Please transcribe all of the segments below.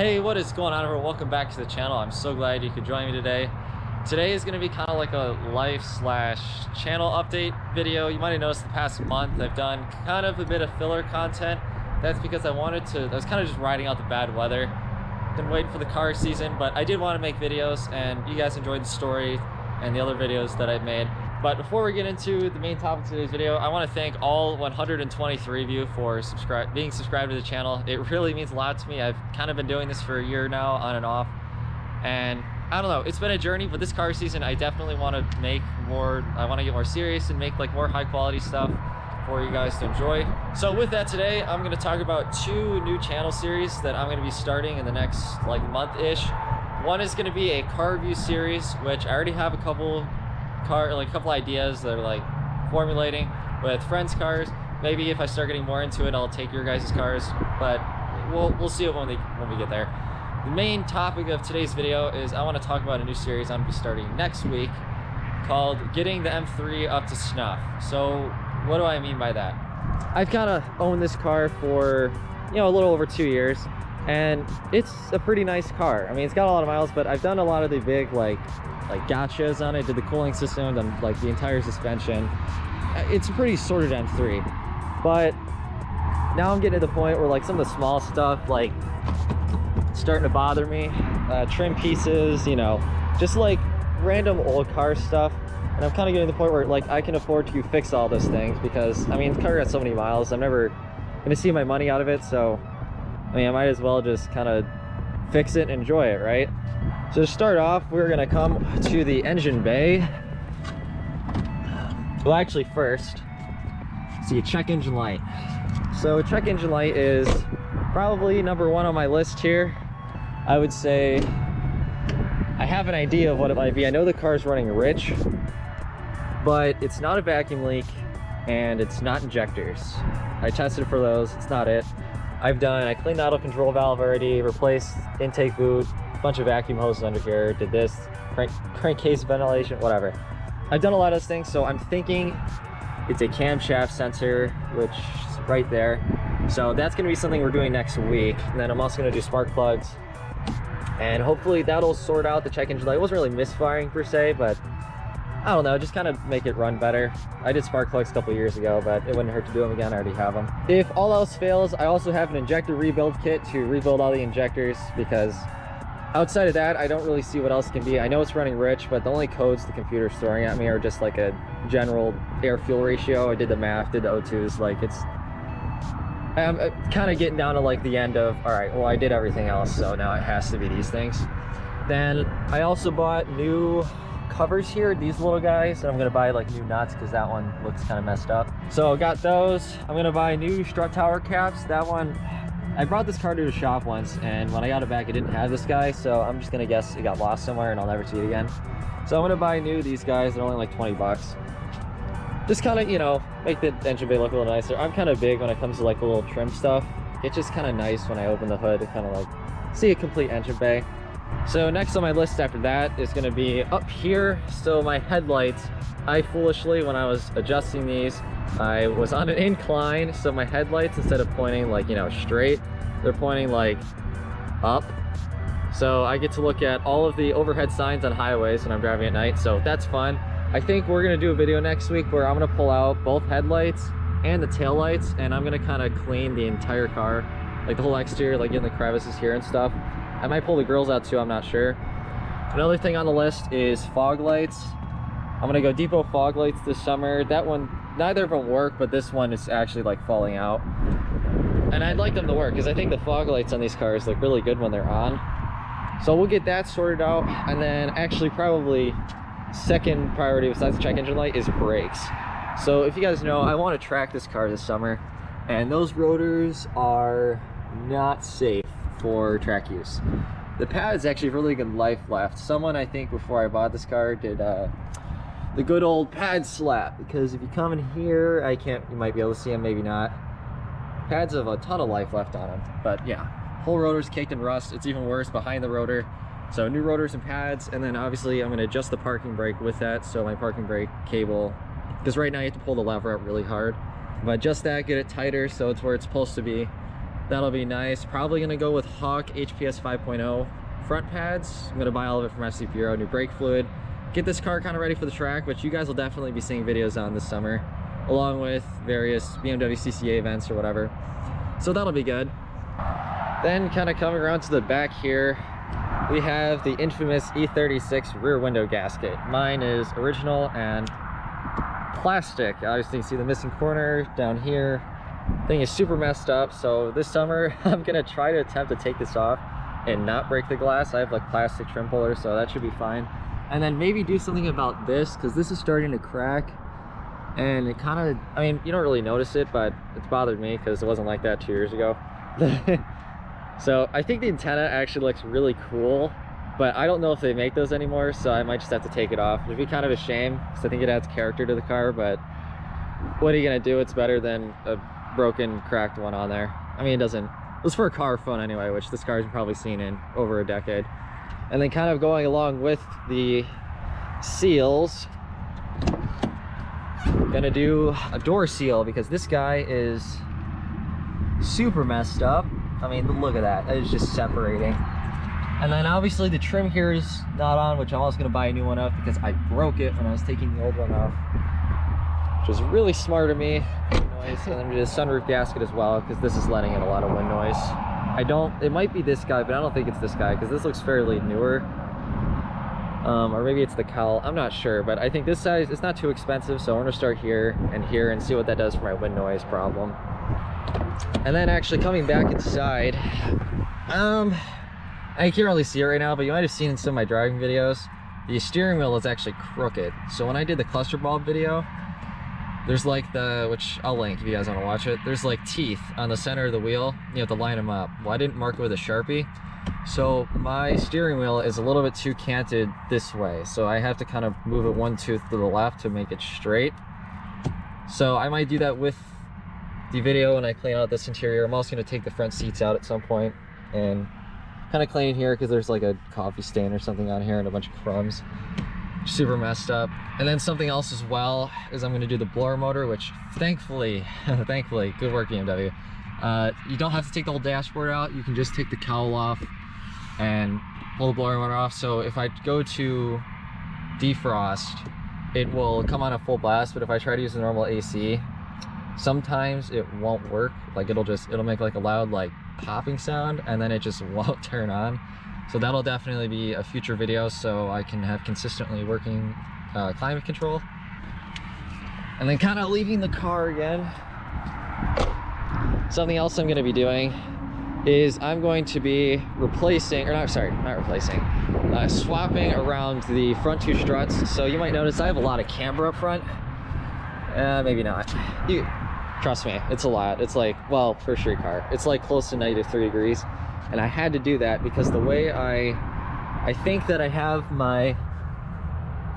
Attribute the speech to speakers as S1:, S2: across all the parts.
S1: Hey, what is going on, everyone? Welcome back to the channel. I'm so glad you could join me today. Today is going to be kind of like a life/channel update video. You might have noticed the past month I've done kind of a bit of filler content. That's because I was kind of just riding out the bad weather. Been waiting for the car season, but I did want to make videos, and you guys enjoyed the story and the other videos that I've made. But before we get into the main topic of today's video, I want to thank all 123 of you for being subscribed to the channel. It really means a lot to me. I've kind of been doing this for a year now, on and off. And I don't know, it's been a journey, but this car season, I definitely want to make more, I want to get more serious and make like more high quality stuff for you guys to enjoy. So with that, today, I'm going to talk about two new channel series that I'm going to be starting in the next like month-ish. One is going to be a car review series, which I already have a couple ideas that are like formulating with friends' cars. Maybe if I start getting more into it, I'll take your guys' cars, but we'll see it when we get there. The main topic of today's video is I want to talk about a new series I'm going to be starting next week called Getting the M3 Up to Snuff. So what do I mean by that? I've kind of owned this car for, you know, a little over 2 years, and it's a pretty nice car. I mean, it's got a lot of miles, but I've done a lot of the big like gotchas on it, did the cooling system, done like the entire suspension. It's a pretty sorted M3, but now I'm getting to the point where like some of the small stuff like starting to bother me. Trim pieces, you know, just like random old car stuff. And I'm kind of getting to the point where like I can afford to fix all those things, because I mean, the car got so many miles, I'm never gonna see my money out of it. So I mean, I might as well just kind of fix it and enjoy it, right? So to start off, we're gonna come to the engine bay. Well, actually first, see a check engine light. So check engine light is probably number one on my list here. I would say I have an idea of what it might be. I know the car's running rich, but it's not a vacuum leak and it's not injectors. I tested for those, it's not it. I cleaned the auto control valve already, replaced intake boot, bunch of vacuum hoses under here, did this, crankcase ventilation, whatever. I've done a lot of those things, so I'm thinking it's a camshaft sensor, which is right there. So that's gonna be something we're doing next week. And then I'm also gonna do spark plugs, and hopefully that'll sort out the check engine light. It wasn't really misfiring per se, but I don't know, just kind of make it run better. I did spark plugs a couple of years ago, but it wouldn't hurt to do them again. I already have them. If all else fails, I also have an injector rebuild kit to rebuild all the injectors, because outside of that, I don't really see what else can be. I know it's running rich, but the only codes the computer's throwing at me are just like a general air-fuel ratio. I did the math, did the O2s, like I'm kind of getting down to like the end of, all right, well, I did everything else, so now it has to be these things. Then I also bought new covers here, these little guys, and I'm gonna buy like new nuts because that one looks kind of messed up. So I got those. I'm gonna buy new strut tower caps. That one, I brought this car to the shop once, and when I got it back, it didn't have this guy, so I'm just gonna guess it got lost somewhere and I'll never see it again. So I'm gonna buy these guys. They're only like 20 bucks. Just kind of, you know, make the engine bay look a little nicer. I'm kind of big when it comes to like the little trim stuff. It's just kind of nice when I open the hood to kind of like see a complete engine bay. So next on my list after that is going to be up here. So my headlights, I foolishly, when I was adjusting these, I was on an incline, so my headlights, instead of pointing like, you know, straight, they're pointing like up. So I get to look at all of the overhead signs on highways when I'm driving at night, so that's fun. I think we're going to do a video next week where I'm going to pull out both headlights and the tail lights, and I'm going to kind of clean the entire car, like the whole exterior, like in the crevices here and stuff. I might pull the grills out too, I'm not sure. Another thing on the list is fog lights. I'm gonna go depot fog lights this summer. That one, neither of them work, but this one is actually like falling out. And I'd like them to work because I think the fog lights on these cars look really good when they're on. So we'll get that sorted out. And then actually probably second priority besides the check engine light is brakes. So if you guys know, I want to track this car this summer, and those rotors are not safe for track use. The pad's actually really good life left. Someone, I think before I bought this car, did the good old pad slap, because if you come in here, you might be able to see them, maybe not. Pads have a ton of life left on them, but yeah, whole rotor's caked in rust. It's even worse behind the rotor. So new rotors and pads, and then obviously I'm going to adjust the parking brake with that. So my parking brake cable, because right now you have to pull the lever up really hard. If I adjust that, get it tighter so it's where it's supposed to be, That'll be nice. Probably gonna go with Hawk HPS 5.0 front pads. I'm gonna buy all of it from FC Bureau, new brake fluid. Get this car kind of ready for the track, which you guys will definitely be seeing videos on this summer, along with various BMW CCA events or whatever. So that'll be good. Then kind of coming around to the back here, we have the infamous E36 rear window gasket. Mine is original and plastic. Obviously you can see the missing corner down here. Thing is super messed up, so this summer I'm gonna try to attempt to take this off and not break the glass. I have like plastic trim puller, so that should be fine. And then maybe do something about this, because this is starting to crack, and it kind of, I mean, you don't really notice it, but it's bothered me because it wasn't like that 2 years ago. So I think the antenna actually looks really cool, but I don't know if they make those anymore, so I might just have to take it off. It'd be kind of a shame because I think it adds character to the car, but what are you gonna do? It's better than a broken, cracked one on there. I mean, it was for a car phone anyway, which this car's probably seen in over a decade. And then kind of going along with the seals, gonna do a door seal because this guy is super messed up. I mean, look at that, it's just separating. And then obviously the trim here is not on, which I'm also gonna buy a new one of because I broke it when I was taking the old one off, which was really smart of me. And then we did a sunroof gasket as well because this is letting in a lot of wind noise. It might be this guy, but I don't think it's this guy because this looks fairly newer. Or maybe it's the cowl, I'm not sure, but I think this size, it's not too expensive, so I'm gonna start here and see what that does for my wind noise problem. And then actually coming back inside, I can't really see it right now, but you might have seen in some of my driving videos, the steering wheel is actually crooked. So when I did the cluster bulb video, there's like which I'll link if you guys want to watch it, there's like teeth on the center of the wheel. You have to line them up. Well, I didn't mark it with a Sharpie, so my steering wheel is a little bit too canted this way, so I have to kind of move it one tooth to the left to make it straight. So I might do that with the video when I clean out this interior. I'm also going to take the front seats out at some point and kind of clean here because there's like a coffee stain or something on here and a bunch of crumbs. Super messed up. And then something else as well is I'm going to do the blower motor, which thankfully good work BMW, you don't have to take the whole dashboard out. You can just take the cowl off and pull the blower motor off. So if I go to defrost, it will come on a full blast, but if I try to use the normal AC, sometimes it won't work. Like it'll make like a loud like popping sound and then it just won't turn on. So that'll definitely be a future video so I can have consistently working climate control. And then kind of leaving the car again, something else I'm going to be doing is I'm going to be replacing, or not, sorry, not replacing, swapping around the front two struts. So you might notice I have a lot of camber up front. Maybe not. Trust me, it's a lot. It's like, well, for a street car, it's like close to -3 degrees. And I had to do that because the way I think that I have my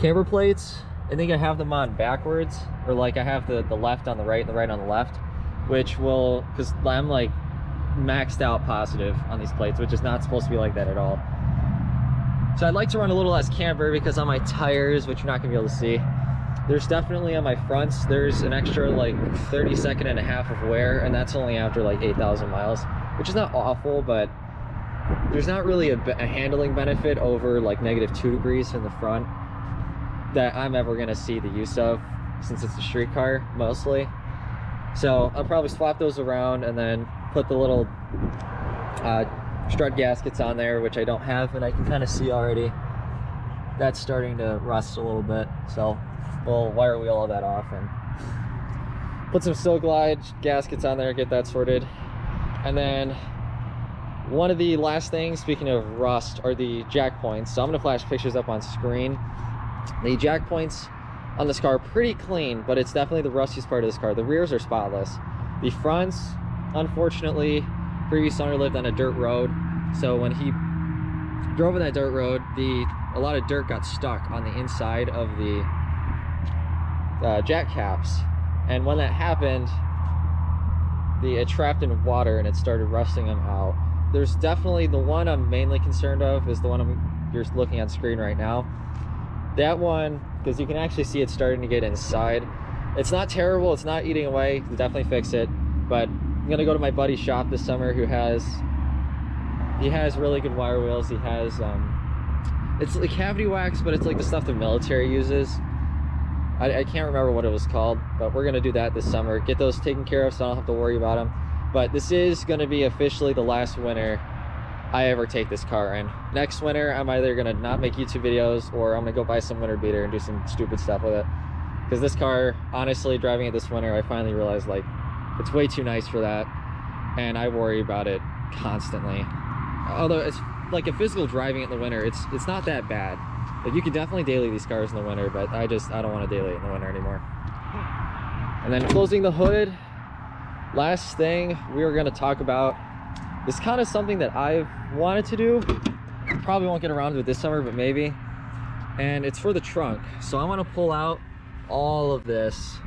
S1: camber plates, I think I have them on backwards, or like I have the left on the right and the right on the left, which will, because I'm like maxed out positive on these plates, which is not supposed to be like that at all. So I'd like to run a little less camber because on my tires, which you're not gonna be able to see, there's definitely on my fronts, there's an extra like 30.5 seconds of wear, and that's only after like 8,000 miles, which is not awful, but there's not really a handling benefit over like -2 degrees in the front that I'm ever gonna see the use of, since it's a street car mostly. So I'll probably swap those around and then put the little strut gaskets on there, which I don't have, and I can kind of see already that's starting to rust a little bit. So we'll wire wheel all that off and put some Still Glide gaskets on there, get that sorted. And then one of the last things, speaking of rust, are the jack points. So I'm gonna flash pictures up on screen. The jack points on this car are pretty clean, but it's definitely the rustiest part of this car. The rears are spotless. The fronts, unfortunately, previous owner lived on a dirt road, so when he drove on that dirt road, a lot of dirt got stuck on the inside of the jack caps, and when that happened, it trapped in water and it started rusting them out. There's definitely the one I'm mainly concerned of is the one you're looking on screen right now. That one, because you can actually see it starting to get inside. It's not terrible, it's not eating away, we'll definitely fix it, but I'm gonna go to my buddy's shop this summer who has really good wire wheels. He has it's like cavity wax, but it's like the stuff the military uses. I can't remember what it was called, but we're gonna do that this summer, get those taken care of so I don't have to worry about them. But this is gonna be officially the last winter I ever take this car in. Next winter I'm either gonna not make YouTube videos, or I'm gonna go buy some winter beater and do some stupid stuff with it, because this car, honestly, driving it this winter, I finally realized like it's way too nice for that, and I worry about it constantly. Although it's like a physical driving it in the winter, it's not that bad. Like you can definitely daily these cars in the winter, but I don't want to daily it in the winter anymore. And then closing the hood, last thing we were going to talk about is kind of something that I've wanted to do. Probably won't get around to it this summer, but maybe. And it's for the trunk. So I want to pull out all of this,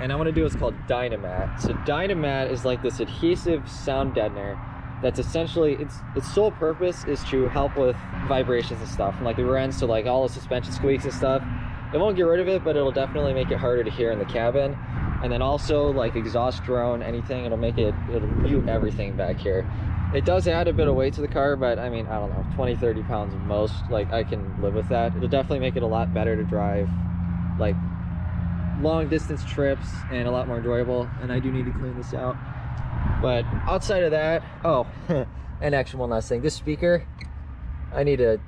S1: and I want to do what's called Dynamat. So Dynamat is like this adhesive sound deadener that's essentially, its sole purpose is to help with vibrations and stuff, and like the rear ends, so like all the suspension squeaks and stuff. It won't get rid of it, but it'll definitely make it harder to hear in the cabin. And then also like exhaust drone, anything, it'll mute everything back here. It does add a bit of weight to the car, but I mean, I don't know, 20-30 pounds at most, like I can live with that. It'll definitely make it a lot better to drive like long distance trips and a lot more enjoyable. And I do need to clean this out. But outside of that, oh, and actually one last thing, this speaker, I need to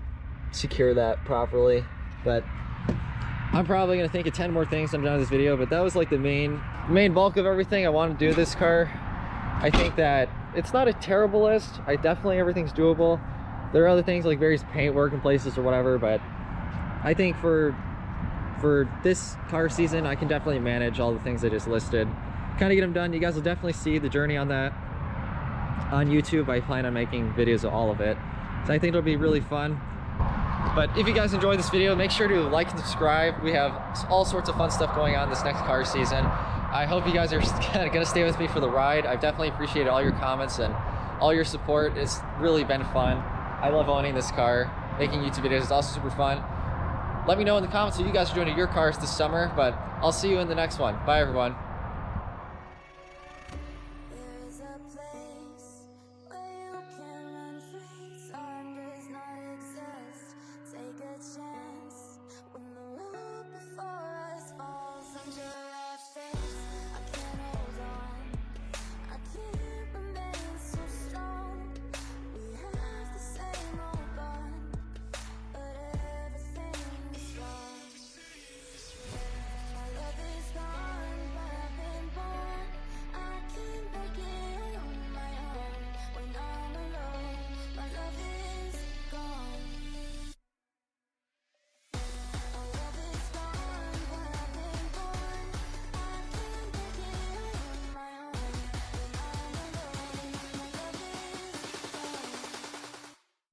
S1: secure that properly, but I'm probably gonna think of 10 more things I'm done with this video. But that was like the main bulk of everything I want to do with this car. I think that it's not a terrible list. Everything's doable. There are other things like various paint work in places or whatever, but I think for this car season I can definitely manage all the things I just listed, kind of get them done. You guys will definitely see the journey on that on YouTube. I plan on making videos of all of it, so I think it'll be really fun. But if you guys enjoyed this video, make sure to like and subscribe. We have all sorts of fun stuff going on this next car season. I hope you guys are gonna stay with me for the ride. I've definitely appreciated all your comments and all your support. It's really been fun. I love owning this car. Making YouTube videos is also super fun. Let me know in the comments what you guys are doing to your cars this summer, but I'll see you in the next one. Bye everyone.
S2: There is a place